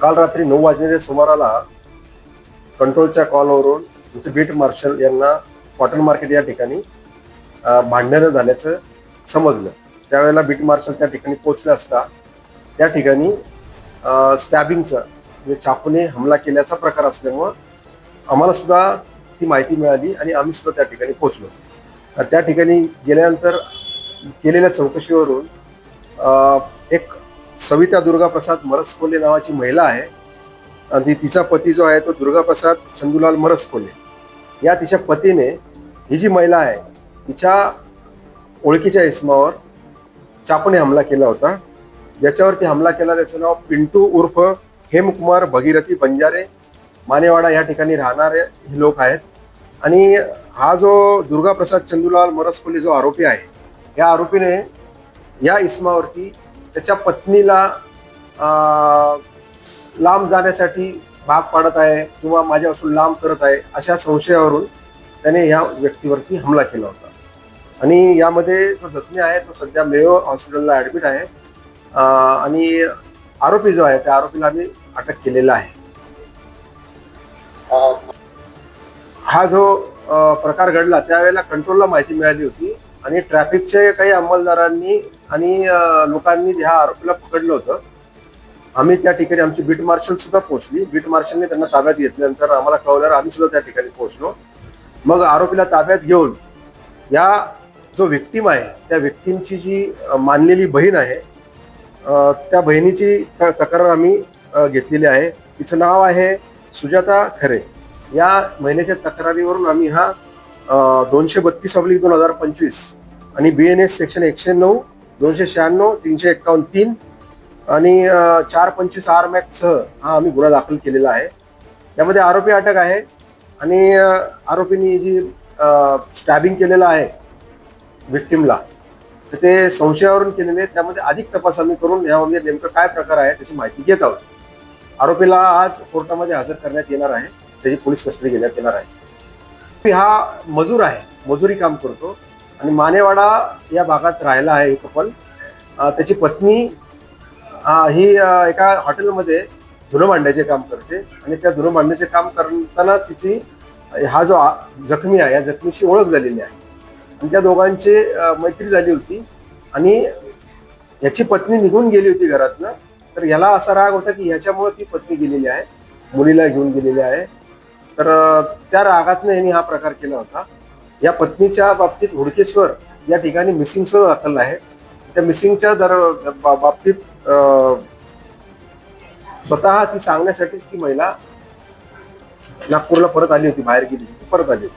काल रात्री 9 वाजण्याच्या सुमाराला कंट्रोलच्या कॉलवरून आमचे बीट मार्शल यांना कॉटन मार्केट या ठिकाणी भांडणं झाल्याचं समजलं. त्यावेळेला बीट मार्शल त्या ठिकाणी पोहोचले असता त्या ठिकाणी स्टॅबिंगचा म्हणजे चाकूने हमला केल्याचा प्रकार असल्यामुळं आम्हाला सुद्धा ती माहिती मिळाली आणि आम्ही सुद्धा त्या ठिकाणी पोहोचलो. त्या ठिकाणी गेल्यानंतर केलेल्या चौकशीवरून एक सविता दुर्गाप्रसाद मरसकोले नावाची महिला आहे आणि तिचा पती जो आहे तो दुर्गाप्रसाद चंदूलाल मरसकोले या तिच्या पतीने ही जी महिला आहे तिच्या ओळखीच्या इसमावर चाकूने हमला केला होता. ज्याच्यावरती हमला केला त्याचं नाव पिंटू उर्फ हेमकुमार भगीरथी बंजारे मानेवाडा या ठिकाणी राहणारे हे लोक आहेत. आणि हा जो दुर्गाप्रसाद चंदूलाल मरसकोले जो आरोपी आहे या आरोपीने या इसमावरती त्याच्या पत्नीला लांब जाण्यासाठी भाग पाडत आहे किंवा माझ्यापासून लांब करत आहे अशा संशयावरून त्याने या व्यक्तीवरती हमला केला होता. आणि यामध्ये जो जखमी आहे तो सध्या मेयो हॉस्पिटलला ॲडमिट आहे आणि आरोपी जो आहे त्या आरोपीला आम्ही अटक केलेला आहे. हा जो प्रकार घडला त्यावेळेला कंट्रोलला माहिती मिळाली होती आणि ट्रॅफिकचे काही अंमलदारांनी आणि लोकांनी ह्या आरोपीला पकडलं होतं. आम्ही त्या ठिकाणी आमची बीट मार्शल सुद्धा पोहोचली. बीट मार्शलने त्यांना ताब्यात घेतल्यानंतर आम्हाला कळल्यावर आम्ही सुद्धा त्या ठिकाणी पोहोचलो. मग आरोपीला ताब्यात घेऊन या जो विक्टीम आहे त्या विक्टीमची जी मानलेली बहीण आहे त्या बहिणीची तक्रार आम्ही घेतलेली आहे. तिचं नाव आहे सुजाता खरे. या महिलेच्या तक्रारीवरून आम्ही हा 232/2025 आणि BNS सेक्शन 109, 296, 351, 3 आणि 425 RMAC सह हा आम्ही गुन्हा दाखल केलेला आहे. यामध्ये आरोपी अटक आहे आणि आरोपींनी जी स्टॅबिंग केलेलं आहे विक्टिमला तर ते संशयावरून केलेले. त्यामध्ये अधिक तपास आम्ही करून यामध्ये नेमकं काय प्रकार आहे त्याची माहिती घेत आहोत. आरोपीला आज कोर्टामध्ये हजर करण्यात येणार आहे. त्याची पोलीस कस्टडी घेण्यात येणार आहे. हा मजूर आहे, मजुरी काम करतो आणि मानेवाडा या भागात राहिला आहे. कपल त्याची पत्नी ही एका हॉटेलमध्ये धुणं मांडण्याचे काम करते आणि त्या धुणं मांडण्याचे काम करताना तिची हा जो जखमी आहे या जखमीशी ओळख झालेली आहे आणि त्या दोघांची मैत्री झाली होती आणि याची पत्नी निघून गेली होती घरातनं. तर याला असा राग होता की ह्याच्यामुळे ती पत्नी गेलेली आहे, मुलीला घेऊन गेलेली आहे. तर त्या रागातनं यांनी हा प्रकार केला होता. या पत्नीच्या बाबतीत हुडकेश्वर या ठिकाणी मिसिंग सुद्धा दाखल आहे. त्या मिसिंगच्या बाबतीत स्वतः ती सांगण्यासाठीच ती महिला नागपूरला परत आली होती, बाहेर गेली होती, परत आली होती.